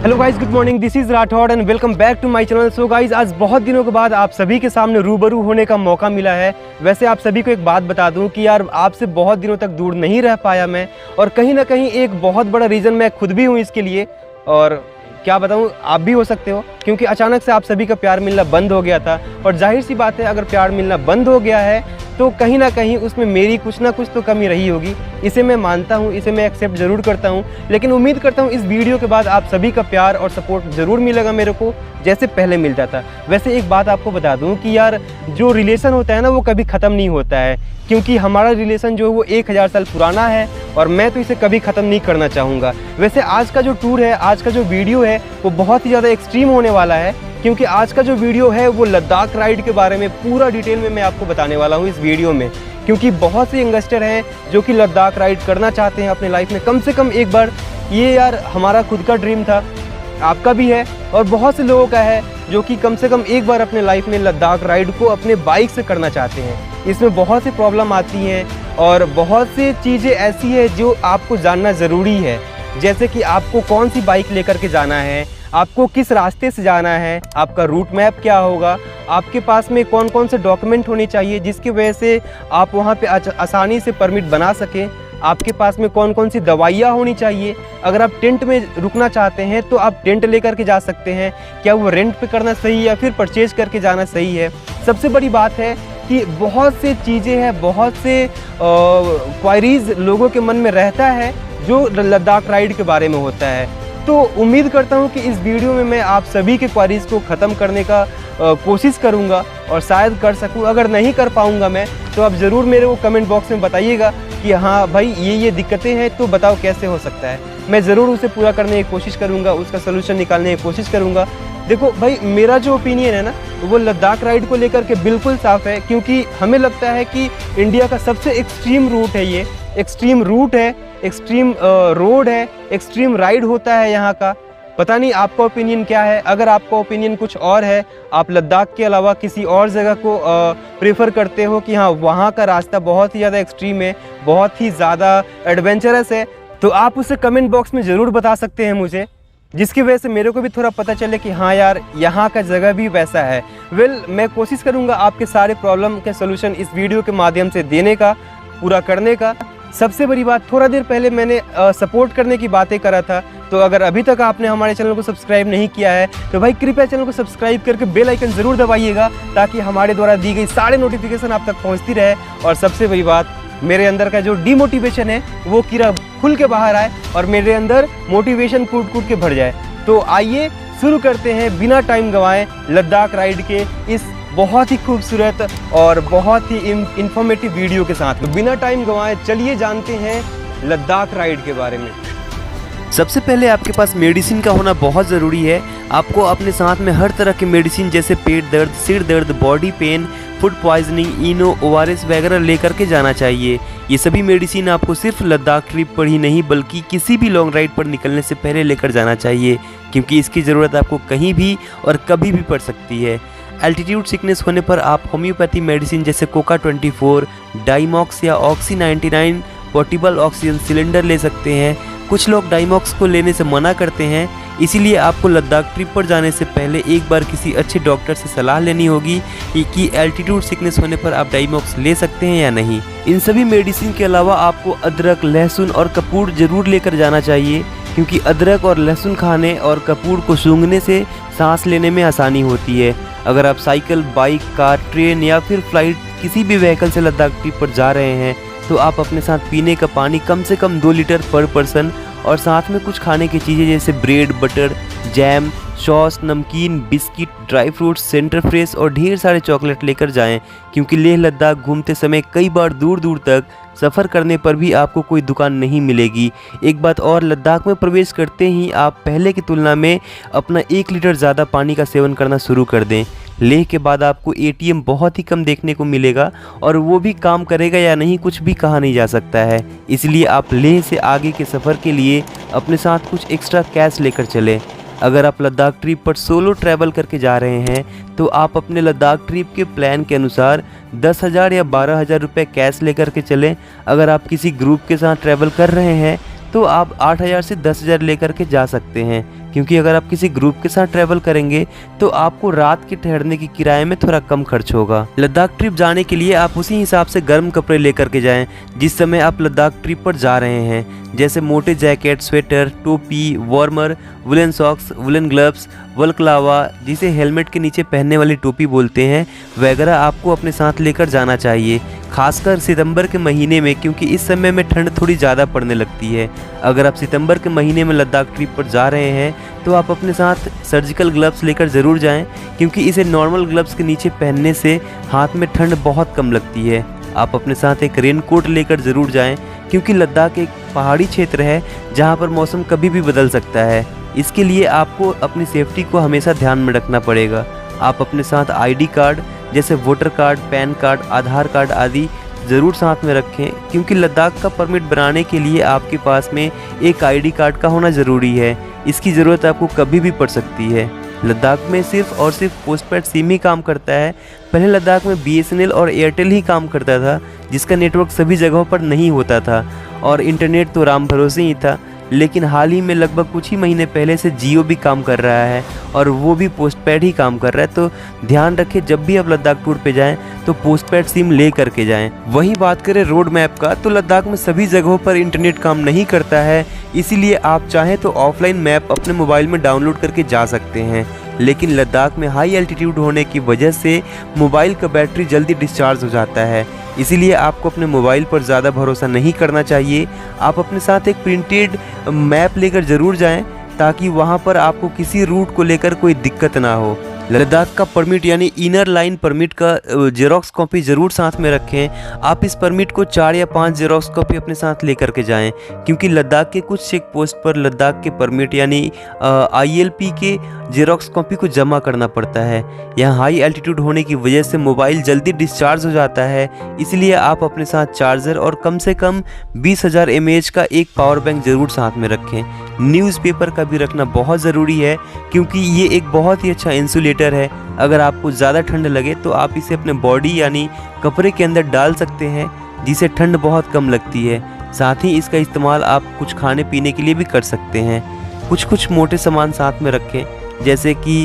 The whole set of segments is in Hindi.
Hello guys, good morning. This is Rathore and welcome back to my channel. So guys, आज बहुत दिनों के बाद आप सभी के सामने रूबरू होने का मौका मिला है। वैसे आप सभी को एक बात बता दूं कि यार आपसे बहुत दिनों तक दूर नहीं रह पाया मैं, और कहीं ना कहीं एक बहुत बड़ा रीज़न मैं खुद भी हूं इसके लिए। और क्या बताऊं, आप भी हो सकते हो, क्योंकि अचानक से आप सभी का प्यार मिलना बंद हो गया था। और जाहिर सी बात है, अगर प्यार मिलना बंद हो गया है तो कहीं ना कहीं उसमें मेरी कुछ ना कुछ तो कमी रही होगी। इसे मैं मानता हूँ, इसे मैं एक्सेप्ट ज़रूर करता हूँ। लेकिन उम्मीद करता हूँ इस वीडियो के बाद आप सभी का प्यार और सपोर्ट ज़रूर मिलेगा मेरे को, जैसे पहले मिलता था। वैसे एक बात आपको बता दूँ कि यार जो रिलेशन होता है ना, वो कभी ख़त्म नहीं होता है, क्योंकि हमारा रिलेशन जो है वो 1000 साल पुराना है और मैं तो इसे कभी ख़त्म नहीं करना चाहूँगा। वैसे आज का जो टूर है, आज का जो वीडियो है, वो बहुत ही ज़्यादा एक्सट्रीम होने वाला है, क्योंकि आज का जो वीडियो है वो लद्दाख राइड के बारे में पूरा डिटेल में मैं आपको बताने वाला हूँ इस वीडियो में। क्योंकि बहुत से यंगस्टर हैं जो कि लद्दाख राइड करना चाहते हैं अपने लाइफ में कम से कम एक बार। ये यार हमारा खुद का ड्रीम था, आपका भी है, और बहुत से लोगों का है जो कि कम से कम एक बार अपने लाइफ में लद्दाख राइड को अपने बाइक से करना चाहते हैं। इसमें बहुत सी प्रॉब्लम आती हैं और बहुत सी चीज़ें ऐसी है जो आपको जानना ज़रूरी है, जैसे कि आपको कौन सी बाइक लेकर के जाना है, आपको किस रास्ते से जाना है, आपका रूट मैप क्या होगा, आपके पास में कौन कौन से डॉक्यूमेंट होने चाहिए जिसकी वजह से आप वहाँ पे आसानी से परमिट बना सकें, आपके पास में कौन कौन सी दवाइयाँ होनी चाहिए। अगर आप टेंट में रुकना चाहते हैं तो आप टेंट लेकर के जा सकते हैं, क्या वो रेंट पे करना सही है या फिर परचेज करके जाना सही है। सबसे बड़ी बात है कि बहुत से चीज़ें हैं, बहुत से क्वायरीज लोगों के मन में रहता है जो लद्दाख राइड के बारे में होता है। तो उम्मीद करता हूं कि इस वीडियो में मैं आप सभी के क्वारीज को ख़त्म करने का कोशिश करूंगा और शायद कर सकूं। अगर नहीं कर पाऊंगा मैं, तो आप ज़रूर मेरे को कमेंट बॉक्स में बताइएगा कि हाँ भाई ये दिक्कतें हैं, तो बताओ कैसे हो सकता है। मैं ज़रूर उसे पूरा करने की कोशिश करूँगा, उसका सलूशन निकालने की कोशिश करूँगा। देखो भाई, मेरा जो ओपिनियन है ना, वो लद्दाख राइड को लेकर के बिल्कुल साफ़ है, क्योंकि हमें लगता है कि इंडिया का सबसे एक्सट्रीम रूट है ये। एक्सट्रीम रूट है, एक्सट्रीम रोड है, एक्सट्रीम राइड होता है यहाँ का। पता नहीं आपका ओपिनियन क्या है। अगर आपका ओपिनियन कुछ और है, आप लद्दाख के अलावा किसी और जगह को प्रेफर करते हो कि हाँ वहाँ का रास्ता बहुत ही ज़्यादा एक्सट्रीम है, बहुत ही ज़्यादा एडवेंचरस है, तो आप उसे कमेंट बॉक्स में ज़रूर बता सकते हैं मुझे, जिसकी वजह से मेरे को भी थोड़ा पता चले कि हाँ यार यहाँ का जगह भी वैसा है। मैं कोशिश करूँगा आपके सारे प्रॉब्लम के सोल्यूशन इस वीडियो के माध्यम से देने का, पूरा करने का। सबसे बड़ी बात, थोड़ा देर पहले मैंने सपोर्ट करने की बातें करा था, तो अगर अभी तक आपने हमारे चैनल को सब्सक्राइब नहीं किया है तो भाई कृपया चैनल को सब्सक्राइब करके बेल आइकन ज़रूर दबाइएगा, ताकि हमारे द्वारा दी गई सारे नोटिफिकेशन आप तक पहुंचती रहे। और सबसे बड़ी बात, मेरे अंदर का जो डिमोटिवेशन है वो कीड़ा खुल के बाहर आए और मेरे अंदर मोटिवेशन कूट कूट के भर जाए। तो आइए शुरू करते हैं बिना टाइम गंवाए लद्दाख राइड के इस बहुत ही खूबसूरत और बहुत ही इंफॉर्मेटिव वीडियो के साथ। तो बिना टाइम गंवाए चलिए जानते हैं लद्दाख राइड के बारे में। सबसे पहले आपके पास मेडिसिन का होना बहुत ज़रूरी है। आपको अपने साथ में हर तरह के मेडिसिन जैसे पेट दर्द, सिर दर्द, बॉडी पेन, फूड पॉइजनिंग, इनो, ORS वगैरह लेकर के जाना चाहिए। ये सभी मेडिसिन आपको सिर्फ लद्दाख ट्रिप पर ही नहीं बल्कि किसी भी लॉन्ग राइड पर निकलने से पहले लेकर जाना चाहिए, क्योंकि इसकी ज़रूरत आपको कहीं भी और कभी भी पड़ सकती है। एल्टीट्यूड सिकनेस होने पर आप होम्योपैथी मेडिसिन जैसे कोका 24, डाइमॉक्स या ऑक्सी 99 पोर्टेबल ऑक्सीजन सिलेंडर ले सकते हैं। कुछ लोग डाइमॉक्स को लेने से मना करते हैं, इसीलिए आपको लद्दाख ट्रिप पर जाने से पहले एक बार किसी अच्छे डॉक्टर से सलाह लेनी होगी कि एल्टीट्यूड सिकनेस होने पर आप डाइमॉक्स ले सकते हैं या नहीं। इन सभी मेडिसिन के अलावा आपको अदरक, लहसुन और कपूर जरूर लेकर जाना चाहिए, क्योंकि अदरक और लहसुन खाने और कपूर को सूंघने से सांस लेने में आसानी होती है। अगर आप साइकिल, बाइक, कार, ट्रेन या फिर फ्लाइट किसी भी व्हीकल से लद्दाख ट्रिप पर जा रहे हैं तो आप अपने साथ पीने का पानी कम से कम 2 लीटर पर पर्सन और साथ में कुछ खाने की चीज़ें जैसे ब्रेड, बटर, जैम, सॉस, नमकीन, biscuit, dry fruits, centre fresh और ढेर सारे चॉकलेट लेकर जाएं, क्योंकि लेह लद्दाख घूमते समय कई बार दूर दूर तक सफ़र करने पर भी आपको कोई दुकान नहीं मिलेगी। एक बात और, लद्दाख में प्रवेश करते ही आप पहले की तुलना में अपना 1 लीटर ज़्यादा पानी का सेवन करना शुरू कर दें। लेह के बाद आपको ATM बहुत ही कम देखने को मिलेगा और वो भी काम करेगा या नहीं कुछ भी कहा नहीं जा सकता है। इसलिए आप लेह से आगे के सफ़र के लिए अपने साथ कुछ एक्स्ट्रा कैश लेकर चलें। अगर आप लद्दाख ट्रिप पर सोलो ट्रैवल करके जा रहे हैं तो आप अपने लद्दाख ट्रिप के प्लान के अनुसार 10,000 या 12,000 रुपये कैश लेकर के चलें। अगर आप किसी ग्रुप के साथ ट्रैवल कर रहे हैं तो आप 8,000 से 10,000 लेकर के जा सकते हैं, क्योंकि अगर आप किसी ग्रुप के साथ ट्रैवल करेंगे तो आपको रात के ठहरने की किराए में थोड़ा कम खर्च होगा। लद्दाख ट्रिप जाने के लिए आप उसी हिसाब से गर्म कपड़े लेकर के जाएं जिस समय आप लद्दाख ट्रिप पर जा रहे हैं, जैसे मोटे जैकेट, स्वेटर, टोपी, warmer, woollen socks, woollen gloves, balaclava जिसे हेलमेट के नीचे पहनने वाली टोपी बोलते हैं, वगैरह आपको अपने साथ लेकर जाना चाहिए, खासकर सितंबर के महीने में, क्योंकि इस समय में ठंड थोड़ी ज़्यादा पड़ने लगती है। अगर आप सितंबर के महीने में लद्दाख ट्रिप पर जा रहे हैं तो आप अपने साथ सर्जिकल ग्लव्स लेकर ज़रूर जाएं, क्योंकि इसे नॉर्मल ग्लव्स के नीचे पहनने से हाथ में ठंड बहुत कम लगती है। आप अपने साथ एक रेन कोट लेकर ज़रूर जाएं, क्योंकि लद्दाख एक पहाड़ी क्षेत्र है जहां पर मौसम कभी भी बदल सकता है। इसके लिए आपको अपनी सेफ्टी को हमेशा ध्यान में रखना पड़ेगा। आप अपने साथ आईडी कार्ड जैसे voter card, pan card, Aadhaar card आदि ज़रूर साथ में रखें, क्योंकि लद्दाख का परमिट बनाने के लिए आपके पास में एक आईडी कार्ड का होना ज़रूरी है। इसकी ज़रूरत आपको कभी भी पड़ सकती है। लद्दाख में सिर्फ और सिर्फ पोस्टपेड सिम ही काम करता है। पहले लद्दाख में BSNL और एयरटेल ही काम करता था, जिसका नेटवर्क सभी जगहों पर नहीं होता था और इंटरनेट तो राम भरोसे ही था। लेकिन हाल ही में लगभग कुछ ही महीने पहले से जियो भी काम कर रहा है और वो भी पोस्टपेड ही काम कर रहा है। तो ध्यान रखें, जब भी आप लद्दाख टूर पे जाएं तो पोस्टपेड सिम ले करके जाएं। वही बात करें रोड मैप का, तो लद्दाख में सभी जगहों पर इंटरनेट काम नहीं करता है, इसीलिए आप चाहें तो ऑफलाइन मैप अपने मोबाइल में डाउनलोड करके जा सकते हैं। लेकिन लद्दाख में हाई एल्टीट्यूड होने की वजह से मोबाइल का बैटरी जल्दी डिस्चार्ज हो जाता है, इसीलिए आपको अपने मोबाइल पर ज़्यादा भरोसा नहीं करना चाहिए। आप अपने साथ एक प्रिंटेड मैप लेकर ज़रूर जाएं, ताकि वहां पर आपको किसी रूट को लेकर कोई दिक्कत ना हो। लद्दाख का परमिट यानी इनर लाइन परमिट का जेरोक्स कॉपी ज़रूर साथ में रखें। आप इस परमिट को 4 या 5 जेरोक्स कॉपी अपने साथ लेकर के जाएं, क्योंकि लद्दाख के कुछ चेक पोस्ट पर लद्दाख के परमिट यानी ILP के जेरोक्स कॉपी को जमा करना पड़ता है। यहाँ हाई एल्टीट्यूड होने की वजह से मोबाइल जल्दी डिस्चार्ज हो जाता है, इसलिए आप अपने साथ चार्जर और कम से कम 20,000 mAh का एक पावर बैंक ज़रूर साथ में रखें। न्यूज़पेपर का भी रखना बहुत ज़रूरी है, क्योंकि ये एक बहुत ही अच्छा इंसुलेटर है। अगर आपको ज़्यादा ठंड लगे तो आप इसे अपने बॉडी यानी कपड़े के अंदर डाल सकते हैं, जिससे ठंड बहुत कम लगती है। साथ ही इसका इस्तेमाल आप कुछ खाने पीने के लिए भी कर सकते हैं। कुछ मोटे सामान साथ में रखें, जैसे कि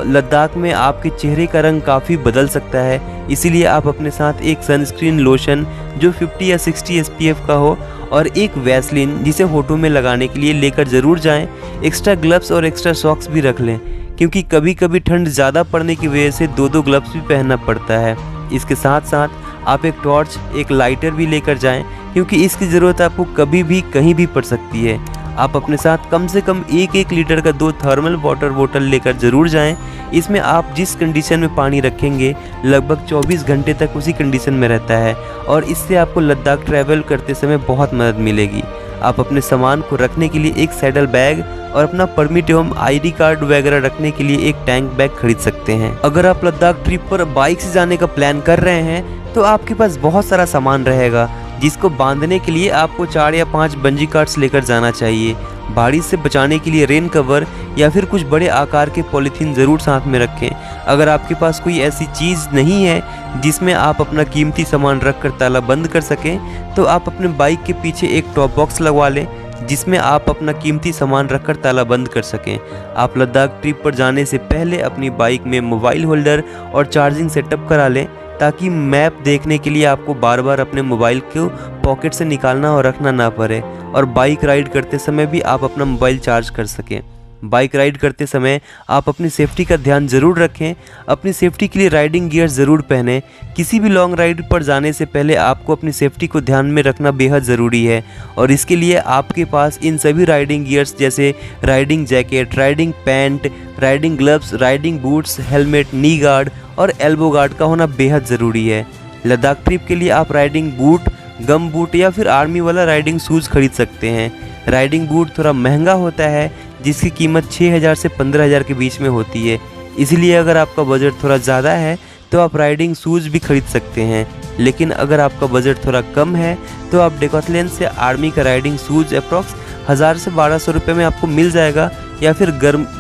लद्दाख में आपके चेहरे का रंग काफ़ी बदल सकता है, इसीलिए आप अपने साथ एक सनस्क्रीन लोशन जो 50 या 60 SPF का हो और एक वैसलीन जिसे होठों में लगाने के लिए लेकर ज़रूर जाएं। एक्स्ट्रा ग्लव्स और एक्स्ट्रा सॉक्स भी रख लें, क्योंकि कभी कभी ठंड ज़्यादा पड़ने की वजह से 2-2 ग्लव्स भी पहनना पड़ता है। इसके साथ साथ आप एक टॉर्च, एक लाइटर भी लेकर जाएं, क्योंकि इसकी ज़रूरत आपको कभी भी कहीं भी पड़ सकती है। आप अपने साथ कम से कम 1-1 लीटर का 2 थर्मल वाटर बोतल लेकर ज़रूर जाएं। इसमें आप जिस कंडीशन में पानी रखेंगे लगभग 24 घंटे तक उसी कंडीशन में रहता है और इससे आपको लद्दाख ट्रैवल करते समय बहुत मदद मिलेगी। आप अपने सामान को रखने के लिए एक सैडल बैग और अपना परमिट एवं ID कार्ड वगैरह रखने के लिए एक टैंक बैग खरीद सकते हैं। अगर आप लद्दाख ट्रिप पर बाइक से जाने का प्लान कर रहे हैं तो आपके पास बहुत सारा सामान रहेगा, जिसको बांधने के लिए आपको 4 या 5 बंजी कार्ड्स लेकर जाना चाहिए। बारिश से बचाने के लिए रेन कवर या फिर कुछ बड़े आकार के पॉलीथीन ज़रूर साथ में रखें। अगर आपके पास कोई ऐसी चीज़ नहीं है जिसमें आप अपना कीमती सामान रख कर ताला बंद कर सकें, तो आप अपने बाइक के पीछे एक टॉप बॉक्स लगवा लें, जिसमें आप अपना कीमती सामान रखकर ताला बंद कर सकें। आप लद्दाख ट्रिप पर जाने से पहले अपनी बाइक में मोबाइल होल्डर और चार्जिंग सेटअप करा लें, ताकि मैप देखने के लिए आपको बार बार अपने मोबाइल को पॉकेट से निकालना और रखना ना पड़े और बाइक राइड करते समय भी आप अपना मोबाइल चार्ज कर सकें। बाइक राइड करते समय आप अपनी सेफ्टी का ध्यान ज़रूर रखें। अपनी सेफ्टी के लिए राइडिंग गियर ज़रूर पहनें। किसी भी लॉन्ग राइड पर जाने से पहले आपको अपनी सेफ्टी को ध्यान में रखना बेहद ज़रूरी है और इसके लिए आपके पास इन सभी राइडिंग गियर्स जैसे riding jacket, riding pant, riding gloves, riding boots, helmet, नी गार्ड और एल्बो गार्ड का होना बेहद ज़रूरी है। लद्दाख ट्रिप के लिए आप राइडिंग बूट, गम बूट या फिर आर्मी वाला राइडिंग शूज़ खरीद सकते हैं। राइडिंग बूट थोड़ा महंगा होता है, जिसकी कीमत 6,000 से 15,000 के बीच में होती है, इसलिए अगर आपका बजट थोड़ा ज़्यादा है तो आप राइडिंग शूज़ भी खरीद सकते हैं। लेकिन अगर आपका बजट थोड़ा कम है तो आप डेकाथलॉन से आर्मी का राइडिंग शूज़ अप्रॉक्स 1000 से 1200 रुपये में आपको मिल जाएगा, या फिर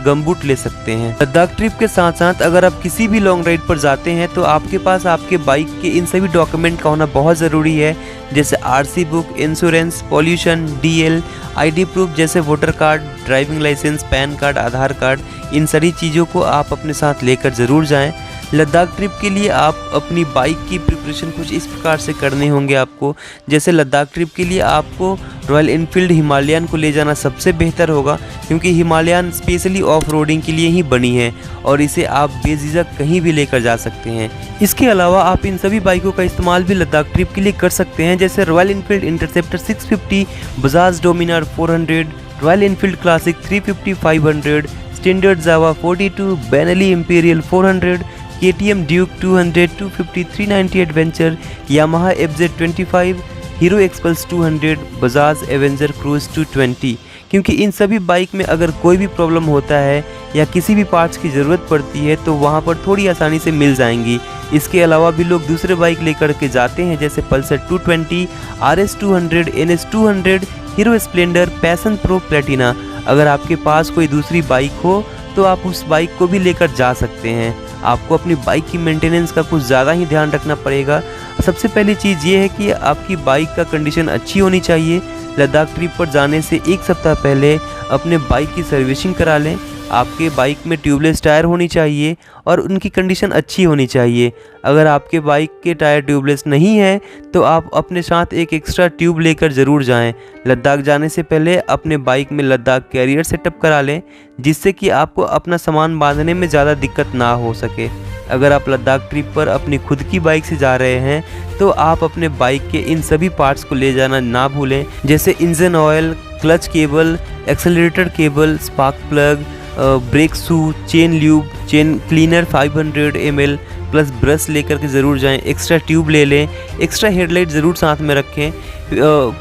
गमबूट ले सकते हैं। लद्दाख ट्रिप के साथ साथ अगर आप किसी भी लॉन्ग राइड पर जाते हैं तो आपके पास आपके बाइक के इन सभी डॉक्यूमेंट का होना बहुत ज़रूरी है, जैसे RC book, insurance, pollution, DL, ID proof जैसे voter card, driving licence, PAN card, Aadhaar card. इन सारी चीज़ों को आप अपने साथ लेकर ज़रूर जाएं। लद्दाख ट्रिप के लिए आप अपनी बाइक की प्रिपरेशन कुछ इस प्रकार से करने होंगे आपको। जैसे लद्दाख ट्रिप के लिए आपको रॉयल एनफील्ड हिमालयन को ले जाना सबसे बेहतर होगा, क्योंकि हिमालयन स्पेशली ऑफ रोडिंग के लिए ही बनी है और इसे आप बेझिझक कहीं भी लेकर जा सकते हैं। इसके अलावा आप इन सभी बाइकों का इस्तेमाल भी लद्दाख ट्रिप के लिए कर सकते हैं, जैसे Royal Enfield Interceptor 650, Bajaj Dominar 400, Royal Enfield Classic 350 500, standard Jawa 42, Benelli Imperial 400, KTM Duke 200, 250, 390 adventure, Yamaha FZ25, Hero Xpulse 200, Bajaj Avenger cruise 220। क्योंकि इन सभी बाइक में अगर कोई भी प्रॉब्लम होता है या किसी भी पार्ट्स की ज़रूरत पड़ती है तो वहाँ पर थोड़ी आसानी से मिल जाएंगी। इसके अलावा भी लोग दूसरे बाइक लेकर के जाते हैं, जैसे Pulsar 220, RS 200, NS 200, hero Splendor, passion pro Platina. अगर आपके पास कोई दूसरी बाइक हो तो आप उस बाइक को भी लेकर जा सकते हैं। आपको अपनी बाइक की मेंटेनेंस का कुछ ज़्यादा ही ध्यान रखना पड़ेगा। सबसे पहली चीज़ ये है कि आपकी बाइक का कंडीशन अच्छी होनी चाहिए। लद्दाख ट्रिप पर जाने से एक सप्ताह पहले अपने बाइक की सर्विसिंग करा लें। आपके बाइक में ट्यूबलेस टायर होनी चाहिए और उनकी कंडीशन अच्छी होनी चाहिए। अगर आपके बाइक के टायर ट्यूबलेस नहीं है तो आप अपने साथ एक एक्स्ट्रा ट्यूब लेकर ज़रूर जाएं। लद्दाख जाने से पहले अपने बाइक में लद्दाख कैरियर सेटअप करा लें, जिससे कि आपको अपना सामान बांधने में ज़्यादा दिक्कत ना हो सके। अगर आप लद्दाख ट्रिप पर अपनी खुद की बाइक से जा रहे हैं तो आप अपने बाइक के इन सभी पार्ट्स को ले जाना ना भूलें, जैसे engine oil, clutch cable, accelerator cable, spark plug, brake shoe, chain lube, chain cleaner 500 ml plus brush लेकर के ज़रूर जाएं। एक्स्ट्रा ट्यूब ले लें, एक्स्ट्रा हेडलाइट ज़रूर साथ में रखें,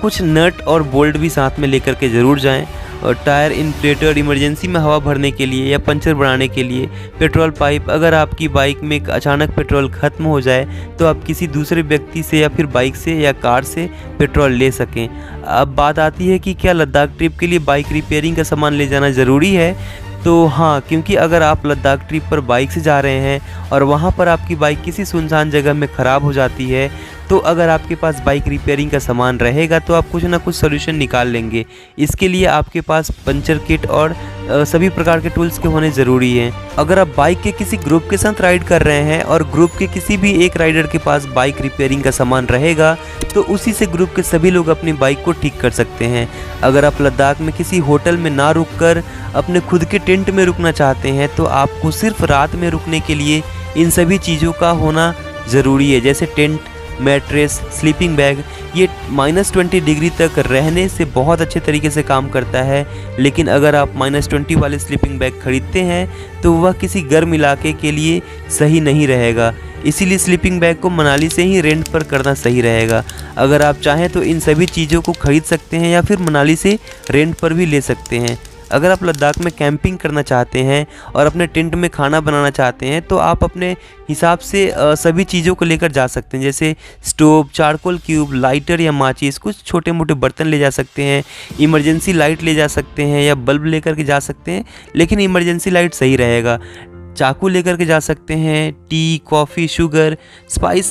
कुछ नट और बोल्ट भी साथ में लेकर के ज़रूर जाएं। और टायर इन्फ्लेटर इमरजेंसी में हवा भरने के लिए या पंचर बनाने के लिए, पेट्रोल पाइप। अगर आपकी बाइक में अचानक पेट्रोल ख़त्म हो जाए तो आप किसी दूसरे व्यक्ति से या फिर बाइक से या कार से पेट्रोल ले सकें। अब बात आती है कि क्या लद्दाख ट्रिप के लिए बाइक रिपेयरिंग का सामान ले जाना ज़रूरी है? तो हाँ, क्योंकि अगर आप लद्दाख ट्रिप पर बाइक से जा रहे हैं और वहाँ पर आपकी बाइक किसी सुनसान जगह में ख़राब हो जाती है तो अगर आपके पास बाइक रिपेयरिंग का सामान रहेगा तो आप कुछ ना कुछ सोल्यूशन निकाल लेंगे। इसके लिए आपके पास पंचर किट और सभी प्रकार के टूल्स के होने ज़रूरी हैं। अगर आप बाइक के किसी ग्रुप के साथ राइड कर रहे हैं और ग्रुप के किसी भी एक राइडर के पास बाइक रिपेयरिंग का सामान रहेगा तो उसी से ग्रुप के सभी लोग अपनी बाइक को ठीक कर सकते हैं। अगर आप लद्दाख में किसी होटल में ना रुककर अपने खुद के टेंट में रुकना चाहते हैं तो आपको सिर्फ रात में रुकने के लिए इन सभी चीज़ों का होना ज़रूरी है, जैसे टेंट, मैट्रेस, स्लीपिंग बैग। ये -20 डिग्री तक रहने से बहुत अच्छे तरीके से काम करता है, लेकिन अगर आप -20 वाले स्लीपिंग बैग खरीदते हैं तो वह किसी गर्म इलाके के लिए सही नहीं रहेगा। इसीलिए स्लीपिंग बैग को मनाली से ही रेंट पर करना सही रहेगा। अगर आप चाहें तो इन सभी चीज़ों को खरीद सकते हैं या फिर मनाली से रेंट पर भी ले सकते हैं। अगर आप लद्दाख में कैंपिंग करना चाहते हैं और अपने टेंट में खाना बनाना चाहते हैं तो आप अपने हिसाब से सभी चीज़ों को लेकर जा सकते हैं, जैसे स्टोव, चारकोल क्यूब, लाइटर या माचिस, कुछ छोटे मोटे बर्तन ले जा सकते हैं, इमरजेंसी लाइट ले जा सकते हैं या बल्ब लेकर के जा सकते हैं, लेकिन इमरजेंसी लाइट सही रहेगा। चाकू लेकर के जा सकते हैं, T, coffee, sugar, spice,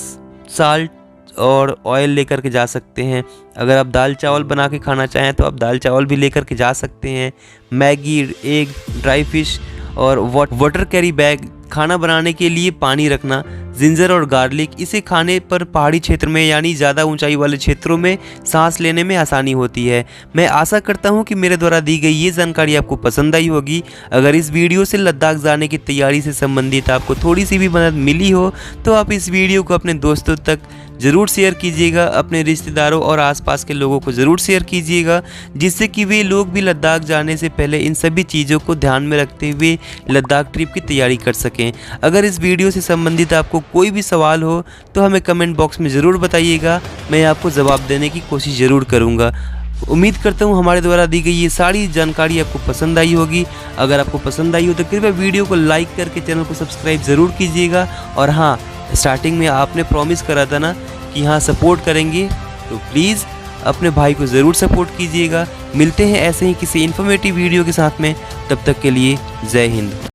salt और ऑयल लेकर के जा सकते हैं। अगर आप दाल चावल बना के खाना चाहें तो आप दाल चावल भी लेकर के जा सकते हैं। मैगी, एग, ड्राई फिश और वाटर कैरी बैग। खाना बनाने के लिए पानी रखना, जिंजर और गार्लिक। इसे खाने पर पहाड़ी क्षेत्र में यानी ज़्यादा ऊंचाई वाले क्षेत्रों में सांस लेने में आसानी होती है। मैं आशा करता हूं कि मेरे द्वारा दी गई ये जानकारी आपको पसंद आई होगी। अगर इस वीडियो से लद्दाख जाने की तैयारी से संबंधित आपको थोड़ी सी भी मदद मिली हो तो आप इस वीडियो को अपने दोस्तों तक ज़रूर शेयर कीजिएगा, अपने रिश्तेदारों और आसपास के लोगों को ज़रूर शेयर कीजिएगा, जिससे कि वे लोग भी लद्दाख जाने से पहले इन सभी चीज़ों को ध्यान में रखते हुए लद्दाख ट्रिप की तैयारी कर सकें। अगर इस वीडियो से संबंधित आपको कोई भी सवाल हो तो हमें कमेंट बॉक्स में ज़रूर बताइएगा, मैं आपको जवाब देने की कोशिश ज़रूर करूँगा। उम्मीद करता हूँ हमारे द्वारा दी गई ये सारी जानकारी आपको पसंद आई होगी। अगर आपको पसंद आई हो तो कृपया वीडियो को लाइक करके चैनल को सब्सक्राइब ज़रूर कीजिएगा। और हाँ, स्टार्टिंग में आपने प्रॉमिस करा था ना कि हाँ सपोर्ट करेंगे, तो प्लीज़ अपने भाई को ज़रूर सपोर्ट कीजिएगा। मिलते हैं ऐसे ही किसी इन्फॉर्मेटिव वीडियो के साथ में, तब तक के लिए जय हिंद।